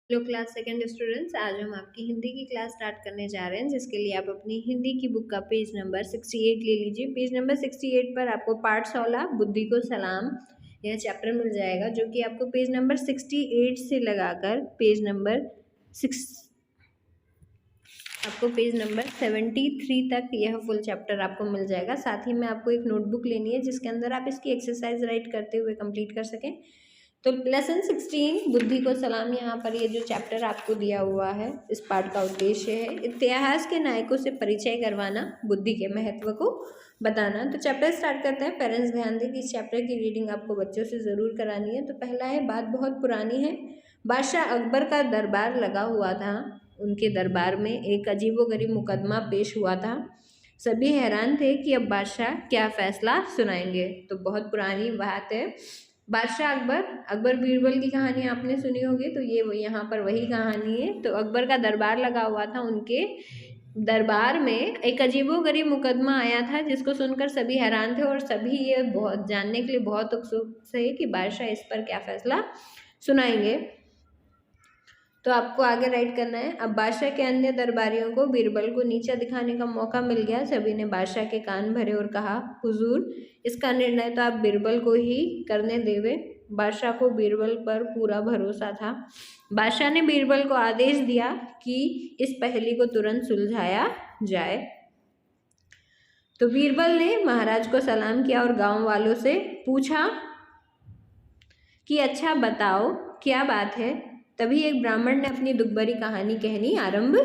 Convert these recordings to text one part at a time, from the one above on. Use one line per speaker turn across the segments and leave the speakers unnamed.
Hello class second students, आज हम आपकी हिंदी की क्लास स्टार्ट करने जा रहे हैं, जिसके लिए आप अपनी हिंदी की बुक का पेज नंबर 68 ले लीजिए। पेज नंबर 68 पर आपको पाठ 16 बुद्धि को सलाम यह चैप्टर मिल जाएगा, जो कि आपको पेज नंबर 68 से लगाकर पेज नंबर 73 तक यह फुल चैप्टर आपको मिल जाएगा। साथ ही में आपको एक नोटबुक लेनी है, जिसके अंदर आप इसकी एक्सरसाइज राइट करते हुए कंप्लीट कर सकें। तो लेसन 16 बुद्धि को सलाम, यहाँ पर ये जो चैप्टर आपको दिया हुआ है, इस पाठ का उद्देश्य है इतिहास के नायकों से परिचय करवाना, बुद्धि के महत्व को बताना। तो चैप्टर स्टार्ट करते हैं। पेरेंट्स ध्यान दें कि इस चैप्टर की रीडिंग आपको बच्चों से ज़रूर करानी है। तो पहला है, बात बहुत पुरानी है। बादशाह अकबर का दरबार लगा हुआ था। उनके दरबार में एक अजीबोगरीब मुकदमा पेश हुआ था। सभी हैरान थे कि अब बादशाह क्या फैसला सुनाएंगे। तो बहुत पुरानी बात है। बादशाह अकबर बीरबल की कहानी आपने सुनी होगी, तो ये यहाँ पर वही कहानी है। तो अकबर का दरबार लगा हुआ था। उनके दरबार में एक अजीबोगरीब मुकदमा आया था, जिसको सुनकर सभी हैरान थे और सभी ये बहुत जानने के लिए बहुत उत्सुक थे कि बादशाह इस पर क्या फैसला सुनाएंगे। तो आपको आगे राइट करना है। अब बादशाह के अन्य दरबारियों को बीरबल को नीचा दिखाने का मौका मिल गया। सभी ने बादशाह के कान भरे और कहा, हुजूर, इसका निर्णय तो आप बीरबल को ही करने देवे। बादशाह को बीरबल पर पूरा भरोसा था। बादशाह ने बीरबल को आदेश दिया कि इस पहेली को तुरंत सुलझाया जाए। तो बीरबल ने महाराज को सलाम किया और गांव वालों से पूछा कि अच्छा बताओ, क्या बात है। तभी एक ब्राह्मण ने अपनी दुखभरी कहानी कहनी आरंभ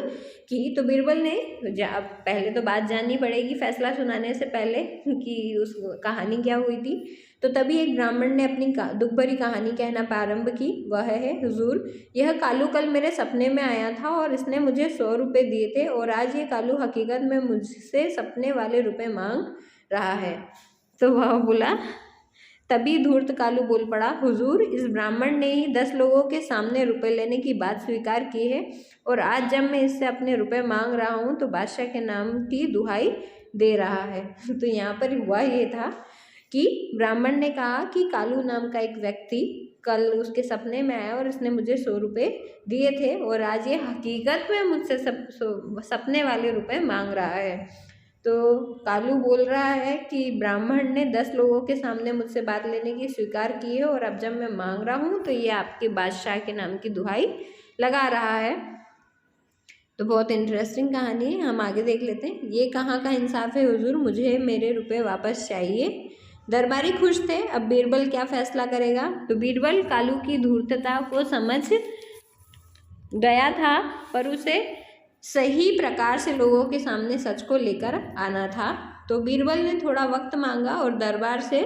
की। तो बीरबल ने पहले तो बात जाननी पड़ेगी फैसला सुनाने से पहले कि उस कहानी क्या हुई थी। तो तभी एक ब्राह्मण ने अपनी दुखभरी कहानी कहना प्रारंभ की। वह है, हुजूर, यह कालू कल मेरे सपने में आया था और इसने मुझे 100 रुपये दिए थे, और आज ये कालू हकीकत में मुझसे सपने वाले रुपए मांग रहा है। तो वह बोला, तभी धूर्त कालू बोल पड़ा, हुजूर, इस ब्राह्मण ने ही 10 लोगों के सामने रुपए लेने की बात स्वीकार की है, और आज जब मैं इससे अपने रुपए मांग रहा हूँ तो बादशाह के नाम की दुहाई दे रहा है। तो यहाँ पर हुआ ये था कि ब्राह्मण ने कहा कि कालू नाम का एक व्यक्ति कल उसके सपने में आया और इसने मुझे 100 रुपये दिए थे, और आज ये हकीकत में मुझसे सपने वाले रुपए मांग रहा है। तो कालू बोल रहा है कि ब्राह्मण ने 10 लोगों के सामने मुझसे बात लेने की स्वीकार की है, और अब जब मैं मांग रहा हूँ तो ये आपके बादशाह के नाम की दुहाई लगा रहा है। तो बहुत इंटरेस्टिंग कहानी है, हम आगे देख लेते हैं। ये कहाँ का इंसाफ है हुजूर, मुझे मेरे रुपए वापस चाहिए। दरबारी खुश थे। अब बीरबल क्या फैसला करेगा। तो बीरबल कालू की धूर्तता को समझ गया था, पर उसे सही प्रकार से लोगों के सामने सच को लेकर आना था। तो बीरबल ने थोड़ा वक्त मांगा और दरबार से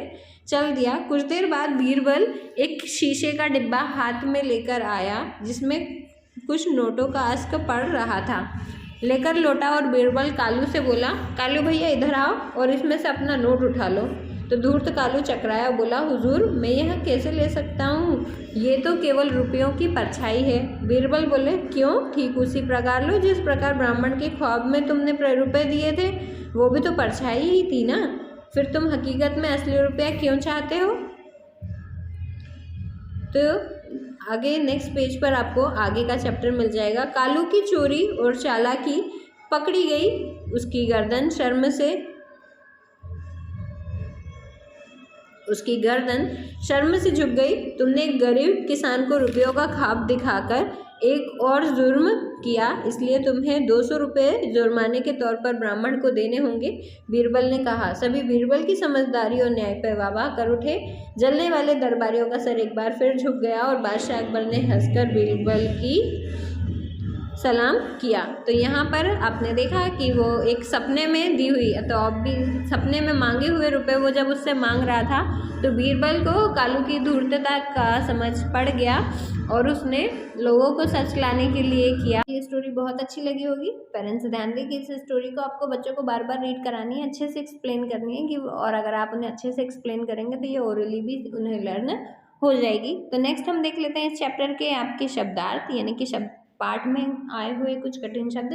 चल दिया। कुछ देर बाद बीरबल एक शीशे का डिब्बा हाथ में लेकर आया, जिसमें कुछ नोटों का अश्क पड़ रहा था। लेकर लौटा और बीरबल कालू से बोला, कालू भैया इधर आओ और इसमें से अपना नोट उठा लो। तो धूर्त कालू चकराया, बोला, हुजूर, मैं यह कैसे ले सकता हूँ, ये तो केवल रुपयों की परछाई है। बीरबल बोले, क्यों, ठीक उसी प्रकार लो जिस प्रकार ब्राह्मण के ख्वाब में तुमने रुपए दिए थे, वो भी तो परछाई ही थी ना। फिर तुम हकीकत में असली रुपया क्यों चाहते हो। तो आगे नेक्स्ट पेज पर आपको आगे का चैप्टर मिल जाएगा। कालू की चोरी और चालाकी पकड़ी गई। उसकी गर्दन शर्म से झुक गई। तुमने एक गरीब किसान को रुपयों का ख्वाब दिखाकर एक और जुर्म किया, इसलिए तुम्हें 200 रुपये जुर्माने के तौर पर ब्राह्मण को देने होंगे। बीरबल ने कहा। सभी बीरबल की समझदारी और न्याय पर वाह कर उठे। जलने वाले दरबारियों का सर एक बार फिर झुक गया और बादशाह अकबर ने हंसकर बीरबल की सलाम किया। तो यहाँ पर आपने देखा कि वो एक सपने में दी हुई, तो अब भी सपने में मांगे हुए रुपए वो जब उससे मांग रहा था, तो बीरबल को कालू की धूर्तता का समझ पड़ गया और उसने लोगों को सच लाने के लिए किया। ये स्टोरी बहुत अच्छी लगी होगी। पेरेंट्स ध्यान दें कि इस स्टोरी को आपको बच्चों को बार बार रीड करानी है, अच्छे से एक्सप्लेन करनी है कि, और अगर आप उन्हें अच्छे से एक्सप्लेन करेंगे तो ये ओरली भी उन्हें लर्न हो जाएगी। तो नेक्स्ट हम देख लेते हैं इस चैप्टर के आपके शब्दार्थ, यानी कि शब्द पाठ में आए हुए कुछ कठिन शब्द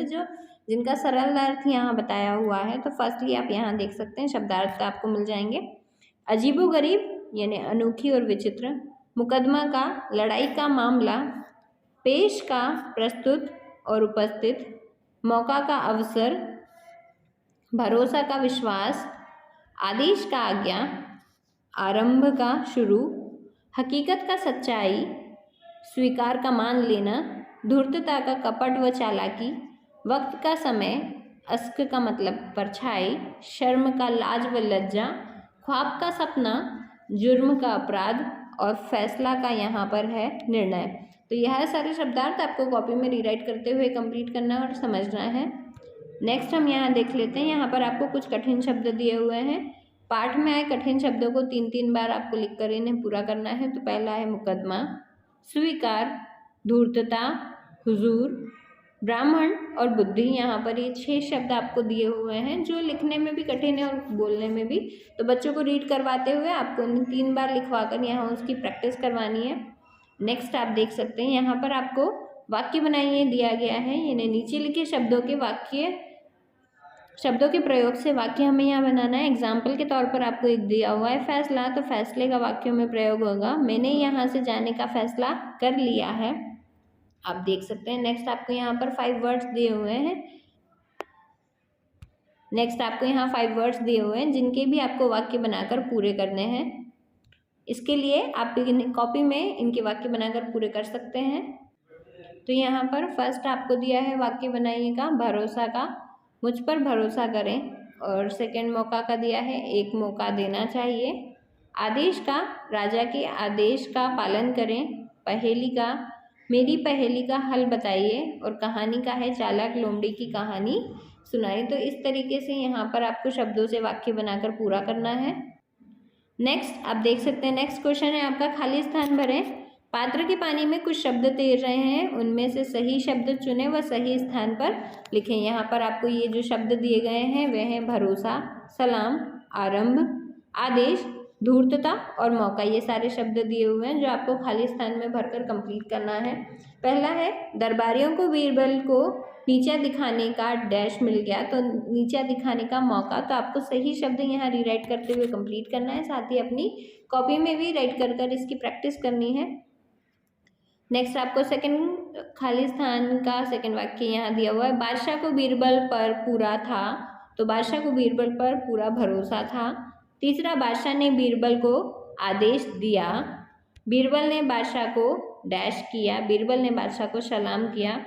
जिनका सरल अर्थ यहाँ बताया हुआ है। तो फर्स्टली आप यहाँ देख सकते हैं शब्दार्थ का आपको मिल जाएंगे। अजीबोगरीब यानी अनोखी और विचित्र, मुकदमा का, लड़ाई का मामला, पेश का प्रस्तुत और उपस्थित, मौका का अवसर, भरोसा का विश्वास, आदेश का आज्ञा, आरंभ का शुरू, हकीकत का सच्चाई, स्वीकार का मान लेना, धूर्तता का कपट व चालाकी, वक्त का समय, अस्क का मतलब परछाई, शर्म का लाज व लज्जा, ख्वाब का सपना, जुर्म का अपराध और फैसला का यहाँ पर है निर्णय। तो यह सारे शब्दार्थ आपको कॉपी में रीराइट करते हुए कंप्लीट करना और समझना है। नेक्स्ट हम यहाँ देख लेते हैं। यहाँ पर आपको कुछ कठिन शब्द दिए हुए हैं। पाठ में आए कठिन शब्दों को 3-3 बार आपको लिखकर इन्हें पूरा करना है। तो पहला है मुकदमा, स्वीकार, धूर्तता, हुजूर, ब्राह्मण और बुद्धि। यहाँ पर ये 6 शब्द आपको दिए हुए हैं जो लिखने में भी कठिन है और बोलने में भी। तो बच्चों को रीड करवाते हुए आपको इन्हें 3 बार लिखवा कर यहाँ उसकी प्रैक्टिस करवानी है। नेक्स्ट आप देख सकते हैं यहाँ पर आपको वाक्य बनाइए दिया गया है। यानी नीचे लिखे शब्दों के प्रयोग से वाक्य हमें यहाँ बनाना है। एग्जाम्पल के तौर पर आपको एक दिया हुआ है फैसला, तो फैसले का वाक्यों में प्रयोग होगा मैंने यहाँ से जाने का फैसला कर लिया है। आप देख सकते हैं। नेक्स्ट आपको यहाँ पर 5 वर्ड्स दिए हुए हैं। जिनके भी आपको वाक्य बनाकर पूरे करने हैं। इसके लिए आप कॉपी में इनके वाक्य बनाकर पूरे कर सकते हैं। तो यहाँ पर फर्स्ट आपको दिया है वाक्य बनाइएगा भरोसा का, मुझ पर भरोसा करें। और सेकंड मौका का दिया है एक मौका देना चाहिए। आदेश का, राजा के आदेश का पालन करें। पहेली का, मेरी पहेली का हल बताइए। और कहानी का है चालाक लोमड़ी की कहानी सुनाई। तो इस तरीके से यहाँ पर आपको शब्दों से वाक्य बनाकर पूरा करना है। नेक्स्ट आप देख सकते हैं। नेक्स्ट क्वेश्चन है आपका खाली स्थान भरें। पात्र के पानी में कुछ शब्द तैर रहे हैं, उनमें से सही शब्द चुनें व सही स्थान पर लिखें। यहाँ पर आपको ये जो शब्द दिए गए हैं वे हैं भरोसा, सलाम, आरंभ, आदेश, धूर्तता और मौका। ये सारे शब्द दिए हुए हैं जो आपको खाली स्थान में भरकर कंप्लीट करना है। पहला है दरबारियों को बीरबल को नीचा दिखाने का डैश मिल गया, तो नीचा दिखाने का मौका। तो आपको सही शब्द यहाँ रीराइट करते हुए कंप्लीट करना है। साथ ही अपनी कॉपी में भी राइट कर इसकी प्रैक्टिस करनी है। नेक्स्ट आपको सेकंड खाली स्थान का सेकंड वाक्य यहाँ दिया हुआ है। बादशाह को बीरबल पर पूरा था, तो बादशाह को बीरबल पर पूरा भरोसा था। तीसरा, बादशाह ने बीरबल को आदेश दिया। बीरबल ने बादशाह को डैश किया, बीरबल ने बादशाह को सलाम किया।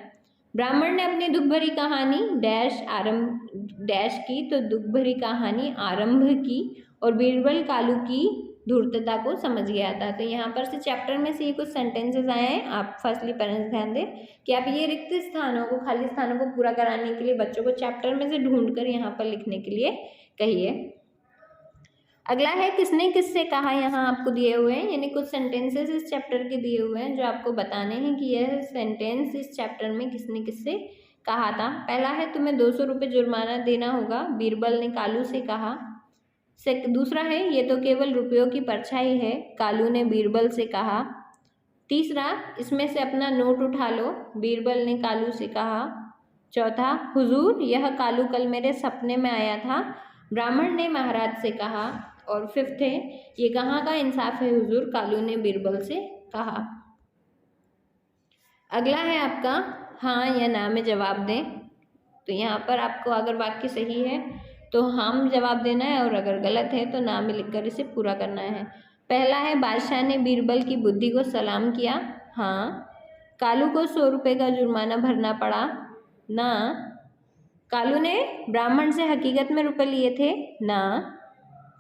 ब्राह्मण ने अपनी दुख भरी कहानी डैश की, तो दुख भरी कहानी आरंभ की। और बीरबल कालू की धूर्तता को समझ गया था। तो यहाँ पर से चैप्टर में से ये कुछ सेंटेंसेस आए हैं। आप फर्स्टली पेरेंट्स ध्यान दें कि आप ये रिक्त स्थानों को, खाली स्थानों को पूरा कराने के लिए बच्चों को चैप्टर में से ढूंढकर यहाँ पर लिखने के लिए कहिए। अगला है किसने किससे कहा। यहाँ आपको दिए हुए हैं, यानी कुछ सेंटेंसेस इस चैप्टर के दिए हुए हैं जो आपको बताने हैं कि यह सेंटेंस इस चैप्टर में किसने किससे कहा था। पहला है तुम्हें 200 रुपये जुर्माना देना होगा, बीरबल ने कालू से कहा। दूसरा है ये तो केवल रुपयों की परछाई है, कालू ने बीरबल से कहा। तीसरा, इसमें से अपना नोट उठा लो, बीरबल ने कालू से कहा। चौथा, हुजूर यह कालू कल मेरे सपने में आया था, ब्राह्मण ने महाराज से कहा। और फिफ्थ है ये कहाँ का इंसाफ है हुजूर, कालू ने बीरबल से कहा। अगला है आपका हाँ या ना में जवाब दें। तो यहाँ पर आपको अगर वाक्य सही है तो हाँ में जवाब देना है, और अगर गलत है तो ना में लिखकर इसे पूरा करना है। पहला है बादशाह ने बीरबल की बुद्धि को सलाम किया, हाँ। कालू को 100 रुपये का जुर्माना भरना पड़ा, ना। कालू ने ब्राह्मण से हकीकत में रुपये लिए थे, ना।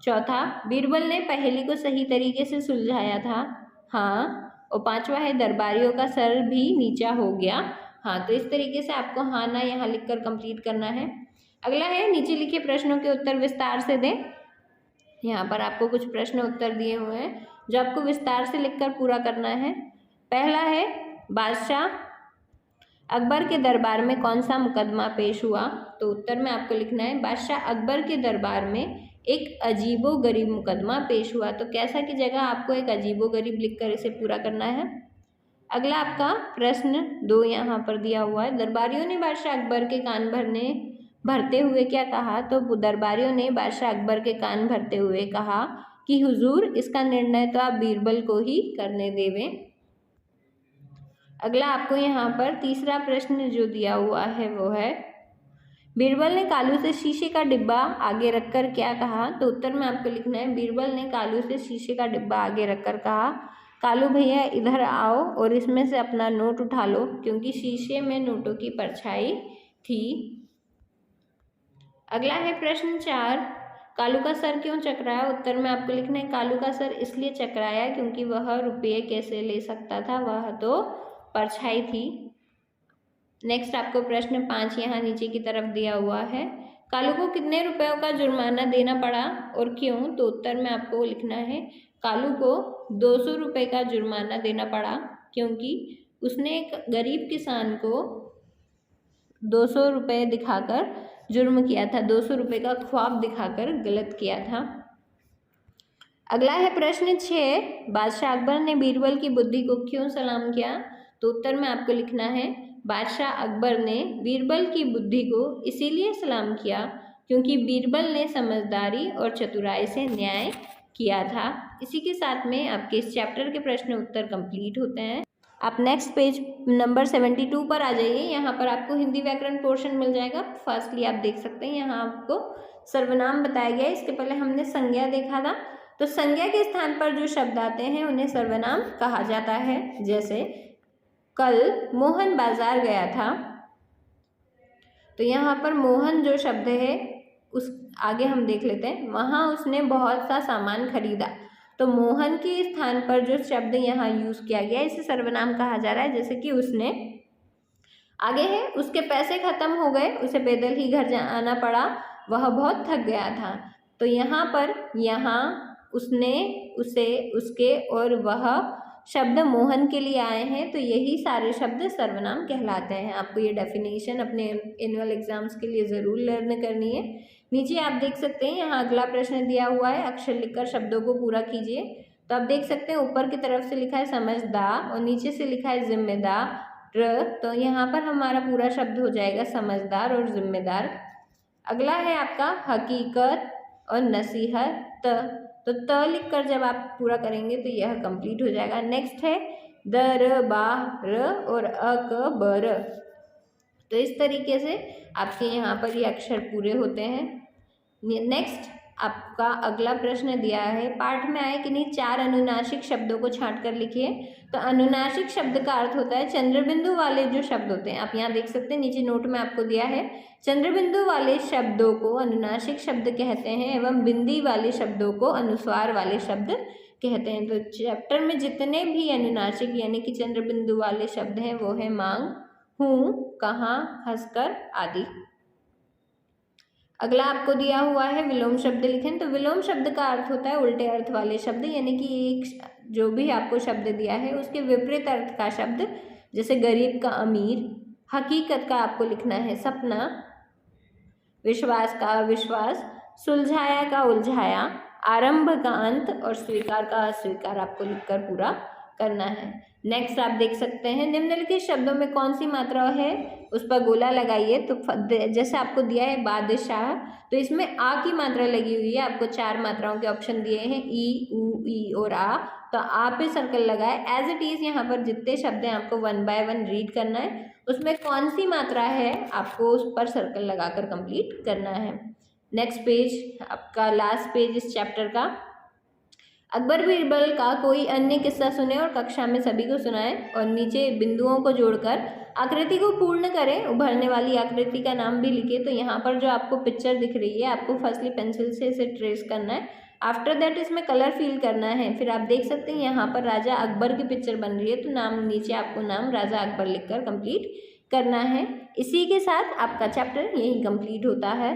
चौथा, बीरबल ने पहेली को सही तरीके से सुलझाया था, हाँ। और पांचवा है दरबारियों का सर भी नीचा हो गया, हाँ। तो इस तरीके से आपको हाँ ना यहाँ लिखकर कंप्लीट करना है। अगला है नीचे लिखे प्रश्नों के उत्तर विस्तार से दें। यहाँ पर आपको कुछ प्रश्न उत्तर दिए हुए हैं जो आपको विस्तार से लिखकर पूरा करना है। पहला है बादशाह अकबर के दरबार में कौन सा मुकदमा पेश हुआ। तो उत्तर में आपको लिखना है बादशाह अकबर के दरबार में एक अजीबोगरीब मुकदमा पेश हुआ। तो कैसा की जगह आपको एक अजीबोगरीब लिखकर इसे पूरा करना है। अगला आपका प्रश्न 2 यहाँ पर दिया हुआ है, दरबारियों ने बादशाह अकबर के कान भरते हुए क्या कहा। तो दरबारियों ने बादशाह अकबर के कान भरते हुए कहा कि हुजूर इसका निर्णय तो आप बीरबल को ही करने देवें। अगला आपको यहाँ पर तीसरा प्रश्न जो दिया हुआ है वो है, बीरबल ने कालू से शीशे का डिब्बा आगे रखकर क्या कहा। तो उत्तर में आपको लिखना है, बीरबल ने कालू से शीशे का डिब्बा आगे रखकर कहा, कालू भैया इधर आओ और इसमें से अपना नोट उठा लो, क्योंकि शीशे में नोटों की परछाई थी। अगला है प्रश्न 4, कालू का सर क्यों चकराया। उत्तर में आपको लिखना है, कालू का सर इसलिए चकराया क्योंकि वह रुपये कैसे ले सकता था, वह तो परछाई थी। नेक्स्ट आपको प्रश्न 5 यहाँ नीचे की तरफ दिया हुआ है, कालू को कितने रुपयों का जुर्माना देना पड़ा और क्यों। तो उत्तर में आपको लिखना है, कालू को 200 रुपये का जुर्माना देना पड़ा क्योंकि उसने एक गरीब किसान को 200 रुपये दिखाकर जुर्म किया था, 200 रुपये का ख्वाब दिखाकर गलत किया था। अगला है प्रश्न 6, बादशाह अकबर ने बीरबल की बुद्धि को क्यों सलाम किया। तो उत्तर में आपको लिखना है, बादशाह अकबर ने बीरबल की बुद्धि को इसीलिए सलाम किया क्योंकि बीरबल ने समझदारी और चतुराई से न्याय किया था। इसी के साथ में आपके इस चैप्टर के प्रश्न उत्तर कंप्लीट होते हैं। आप नेक्स्ट पेज नंबर 72 पर आ जाइए। यहाँ पर आपको हिंदी व्याकरण पोर्शन मिल जाएगा। फर्स्टली आप देख सकते हैं यहाँ आपको सर्वनाम बताया गया है। इसके पहले हमने संज्ञा देखा था, तो संज्ञा के स्थान पर जो शब्द आते हैं उन्हें सर्वनाम कहा जाता है। जैसे कल मोहन बाजार गया था, तो यहाँ पर मोहन जो शब्द है उस आगे हम देख लेते हैं, वहाँ उसने बहुत सा सामान खरीदा, तो मोहन के स्थान पर जो शब्द यहाँ यूज़ किया गया है इसे सर्वनाम कहा जा रहा है। जैसे कि उसने, आगे है, उसके पैसे खत्म हो गए, उसे पैदल ही घर आना पड़ा, वह बहुत थक गया था। तो यहाँ पर उसने, उसे, उसके और वह शब्द मोहन के लिए आए हैं, तो यही सारे शब्द सर्वनाम कहलाते हैं। आपको ये डेफिनेशन अपने एनुअल एग्जाम्स के लिए ज़रूर लर्न करनी है। नीचे आप देख सकते हैं यहाँ अगला प्रश्न दिया हुआ है, अक्षर लिखकर शब्दों को पूरा कीजिए। तो आप देख सकते हैं ऊपर की तरफ से लिखा है समझदार और नीचे से लिखा है जिम्मेदार। तो यहाँ पर हमारा पूरा शब्द हो जाएगा समझदार और जिम्मेदार। अगला है आपका हकीकत और नसीहत। तो त लिखकर जब आप पूरा करेंगे तो यह कंप्लीट हो जाएगा। नेक्स्ट है दरबार और अकबर। तो इस तरीके से आपके यहाँ पर ये अक्षर पूरे होते हैं। नेक्स्ट आपका अगला प्रश्न दिया है, पाठ में आए किन्हीं 4 अनुनासिक शब्दों को छांट कर लिखिए। तो अनुनासिक शब्द का अर्थ होता है चंद्रबिंदु वाले जो शब्द होते हैं। आप यहाँ देख सकते हैं नीचे नोट में आपको दिया है, चंद्रबिंदु वाले शब्दों को अनुनासिक शब्द कहते हैं एवं बिंदी वाले शब्दों को अनुस्वार वाले शब्द कहते हैं। तो चैप्टर में जितने भी अनुनासिक यानी कि चंद्रबिंदु वाले शब्द हैं वो है मांग, हूँ, कहाँ, हंसकर आदि। अगला आपको दिया हुआ है विलोम शब्द लिखें। तो विलोम शब्द का अर्थ होता है उल्टे अर्थ वाले शब्द, यानी कि एक जो भी आपको शब्द दिया है उसके विपरीत अर्थ का शब्द। जैसे गरीब का अमीर, हकीकत का आपको लिखना है सपना, विश्वास का अविश्वास, सुलझाया का उलझाया, आरंभ का अंत और स्वीकार का अस्वीकार आपको लिखकर पूरा करना है। नेक्स्ट आप देख सकते हैं निम्नलिखित शब्दों में कौन सी मात्रा है उस पर गोला लगाइए। तो जैसे आपको दिया है बादशाह, तो इसमें आ की मात्रा लगी हुई है। आपको 4 मात्राओं के ऑप्शन दिए हैं, ई, ऊ, ई और आ। तो आ पे सर्कल लगाए। एज इट इज़ यहाँ पर जितने शब्द हैं आपको 1 बाय 1 रीड करना है, उसमें कौन सी मात्रा है आपको उस पर सर्कल लगाकर कंप्लीट करना है। नेक्स्ट पेज आपका लास्ट पेज इस चैप्टर का, अकबर बीरबल का कोई अन्य किस्सा सुने और कक्षा में सभी को सुनाएं और नीचे बिंदुओं को जोड़कर आकृति को पूर्ण करें। उभरने वाली आकृति का नाम भी लिखिए। तो यहाँ पर जो आपको पिक्चर दिख रही है आपको फर्स्टली पेंसिल से इसे ट्रेस करना है, आफ्टर दैट इसमें कलर फिल करना है। फिर आप देख सकते हैं यहाँ पर राजा अकबर की पिक्चर बन रही है, तो नाम नीचे आपको नाम राजा अकबर लिखकर कंप्लीट करना है। इसी के साथ आपका चैप्टर यही कंप्लीट होता है।